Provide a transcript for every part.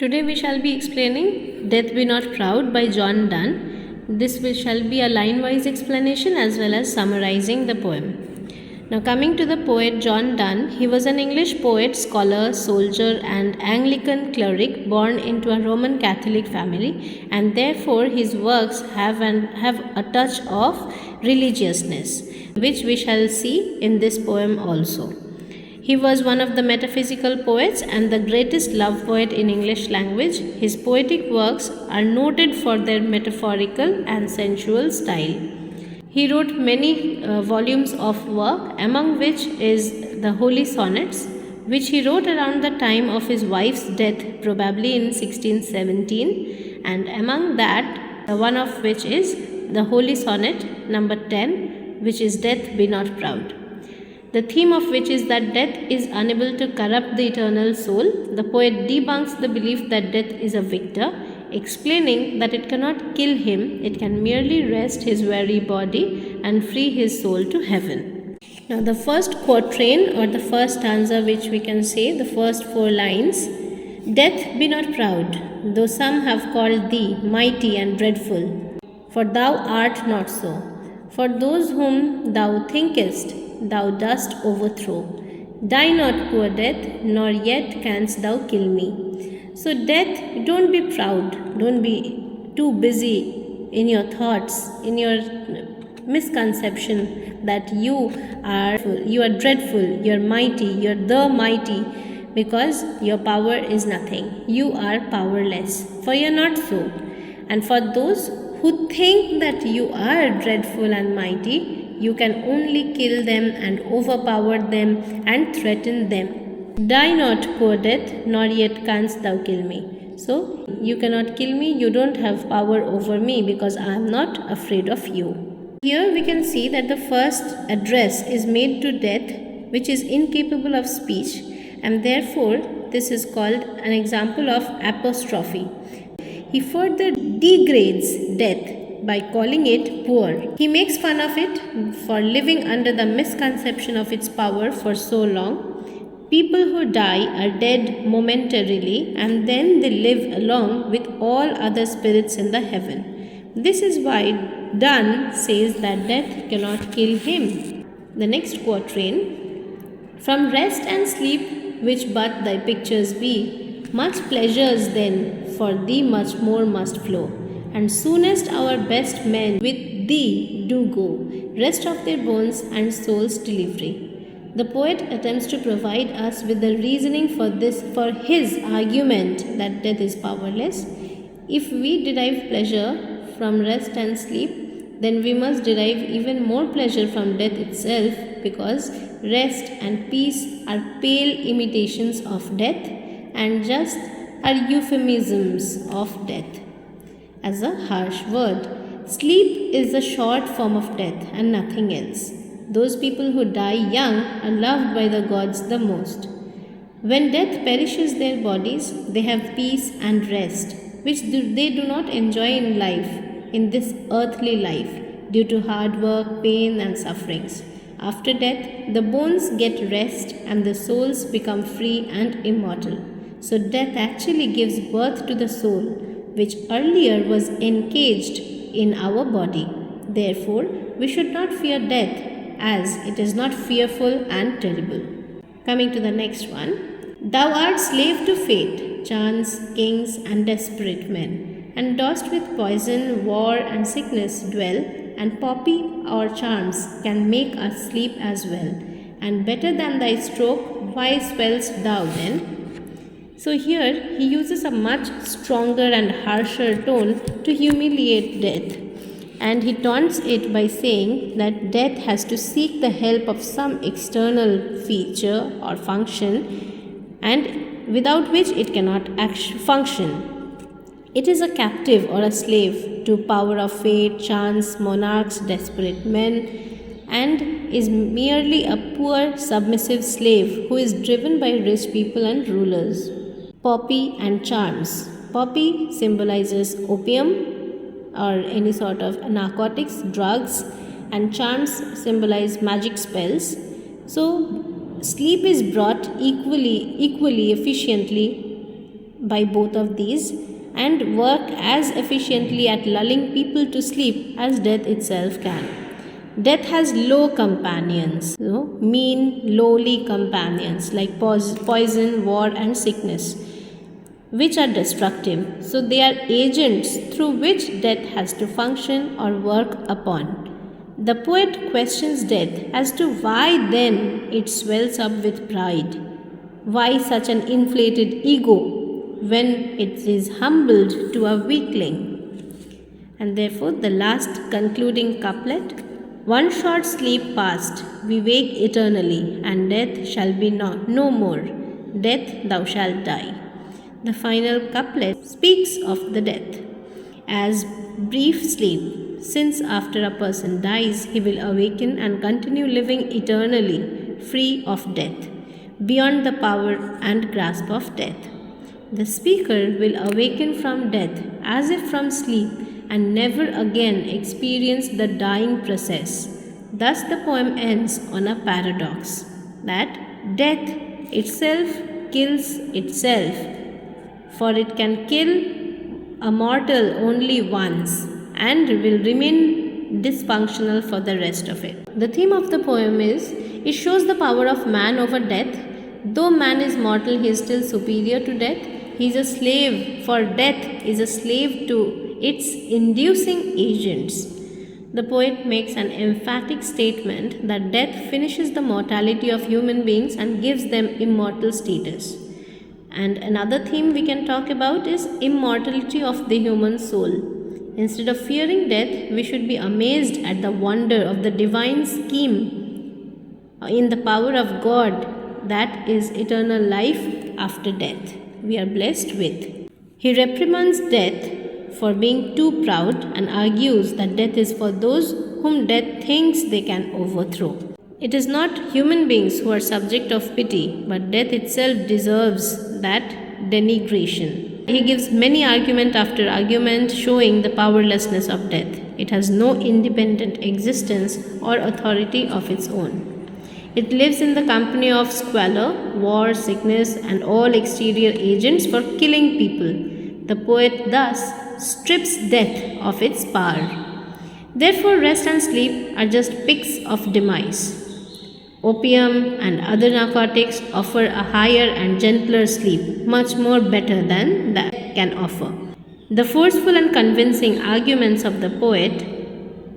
Today we shall be explaining Death Be Not Proud by John Donne. This shall be a line-wise explanation as well as summarizing the poem. Now coming to the poet John Donne, he was an English poet, scholar, soldier and Anglican cleric born into a Roman Catholic family, and therefore his works have a touch of religiousness, which we shall see in this poem also. He was one of the metaphysical poets and the greatest love poet in English language. His poetic works are noted for their metaphorical and sensual style. He wrote many volumes of work, among which is the Holy Sonnets, which he wrote around the time of his wife's death, probably in 1617, and among that, one of which is the Holy Sonnet number 10, which is Death Be Not Proud. The theme of which is that death is unable to corrupt the eternal soul. The poet debunks the belief that death is a victor, explaining that it cannot kill him, it can merely rest his weary body and free his soul to heaven. Now the first quatrain or the first stanza, which we can say, the first 4 lines: Death, be not proud, though some have called thee mighty and dreadful, for thou art not so. For those whom thou thinkest, thou dost overthrow. Die not, poor death, nor yet canst thou kill me. So death, don't be proud, don't be too busy in your thoughts, in your misconception that you are dreadful, you are mighty, you are the mighty, because your power is nothing. You are powerless, for you are not so. And for those who think that you are dreadful and mighty, you can only kill them and overpower them and threaten them. Die not, poor death, nor yet canst thou kill me. So, you cannot kill me, you don't have power over me, because I am not afraid of you. Here we can see that the first address is made to death, which is incapable of speech, and therefore this is called an example of apostrophe. He further degrades death by calling it poor. He makes fun of it for living under the misconception of its power for so long. People who die are dead momentarily, and then they live along with all other spirits in the heaven. This is why Donne says that death cannot kill him. The next quatrain: From rest and sleep, which but thy pictures be, much pleasures then for thee much more must flow. And soonest our best men with thee do go, rest of their bones and souls delivery. The poet attempts to provide us with the reasoning for his argument that death is powerless. If we derive pleasure from rest and sleep, then we must derive even more pleasure from death itself, because rest and peace are pale imitations of death and just are euphemisms of death. As a harsh word, sleep is a short form of death and nothing else. Those people who die young are loved by the gods the most. When death perishes their bodies, they have peace and rest, which they do not enjoy in life, in this earthly life, due to hard work, pain and sufferings. After death, the bones get rest and the souls become free and immortal. So death actually gives birth to the soul, which earlier was encaged in our body. Therefore, we should not fear death, as it is not fearful and terrible. Coming to the next one: Thou art slave to fate, chance, kings and desperate men, and dost with poison, war and sickness dwell, and poppy or charms can make us sleep as well. And better than thy stroke, why swellst thou then? So here he uses a much stronger and harsher tone to humiliate death, and he taunts it by saying that death has to seek the help of some external feature or function, and without which it cannot function. It is a captive or a slave to power of fate, chance, monarchs, desperate men, and is merely a poor submissive slave who is driven by rich people and rulers. Poppy and charms. Poppy symbolizes opium or any sort of narcotics, drugs, and charms symbolize magic spells. So sleep is brought equally efficiently by both of these and work as efficiently at lulling people to sleep as death itself can. Death has low companions, mean, lowly companions like poison, war, and sickness, which are destructive. So, they are agents through which death has to function or work upon. The poet questions death as to why then it swells up with pride. Why such an inflated ego when it is humbled to a weakling? And therefore, the last concluding couplet: one short sleep past, we wake eternally, and death shall be no more. Death, thou shalt die. The final couplet speaks of the death as brief sleep, since after a person dies, he will awaken and continue living eternally, free of death, beyond the power and grasp of death. The speaker will awaken from death as if from sleep and never again experience the dying process. Thus, the poem ends on a paradox that death itself kills itself, for it can kill a mortal only once and will remain dysfunctional for the rest of it. The theme of the poem is it shows the power of man over death. Though man is mortal, he is still superior to death. He is a slave, for death is a slave to its inducing agents. The poet makes an emphatic statement that death finishes the mortality of human beings and gives them immortal status. And another theme we can talk about is immortality of the human soul. Instead of fearing death, we should be amazed at the wonder of the divine scheme in the power of God, that is eternal life after death. We are blessed with. He reprimands death for being too proud and argues that death is for those whom death thinks they can overthrow. It is not human beings who are subject of pity, but death itself deserves that denigration. He gives many argument after argument showing the powerlessness of death. It has no independent existence or authority of its own. It lives in the company of squalor, war, sickness, and all exterior agents for killing people. The poet thus strips death of its power. Therefore, rest and sleep are just pics of demise. Opium and other narcotics offer a higher and gentler sleep, much more better than that can offer. The forceful and convincing arguments of the poet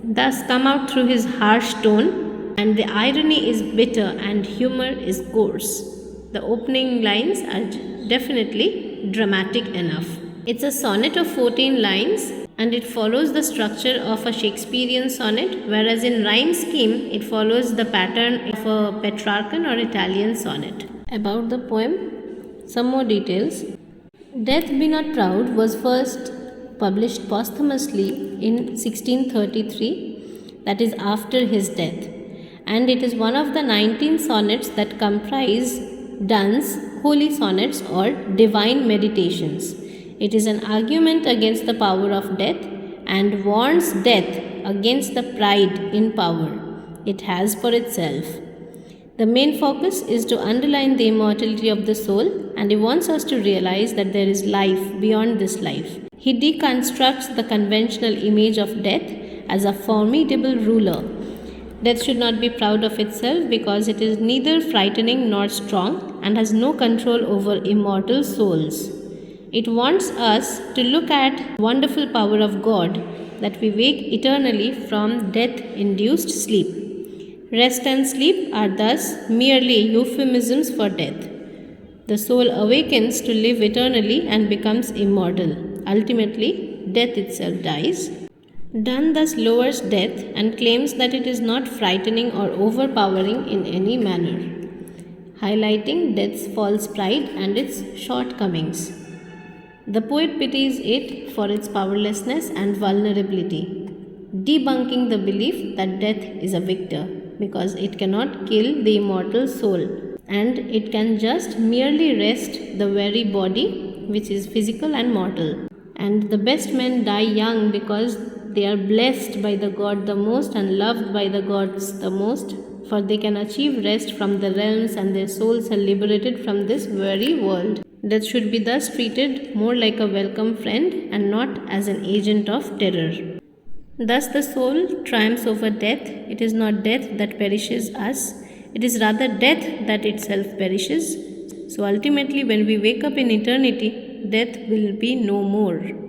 thus come out through his harsh tone, and the irony is bitter and humor is coarse. The opening lines are definitely dramatic enough. It's a sonnet of 14 lines and it follows the structure of a Shakespearean sonnet, whereas in rhyme scheme it follows the pattern of a Petrarchan or Italian sonnet. About the poem, some more details. Death Be Not Proud was first published posthumously in 1633, that is after his death, and it is one of the 19 sonnets that comprise Donne's holy sonnets or divine meditations. It is an argument against the power of death and warns death against the pride in power it has for itself. The main focus is to underline the immortality of the soul, and he wants us to realize that there is life beyond this life. He deconstructs the conventional image of death as a formidable ruler. Death should not be proud of itself because it is neither frightening nor strong and has no control over immortal souls. It wants us to look at the wonderful power of God, that we wake eternally from death-induced sleep. Rest and sleep are thus merely euphemisms for death. The soul awakens to live eternally and becomes immortal. Ultimately, death itself dies. Donne thus lowers death and claims that it is not frightening or overpowering in any manner, highlighting death's false pride and its shortcomings. The poet pities it for its powerlessness and vulnerability, debunking the belief that death is a victor because it cannot kill the immortal soul and it can just merely rest the very body which is physical and mortal. And the best men die young because they are blessed by the God the most and loved by the gods the most, for they can achieve rest from the realms and their souls are liberated from this very world. Death should be thus treated more like a welcome friend and not as an agent of terror. Thus, the soul triumphs over death. It is not death that perishes us, it is rather death that itself perishes. So, ultimately, when we wake up in eternity, death will be no more.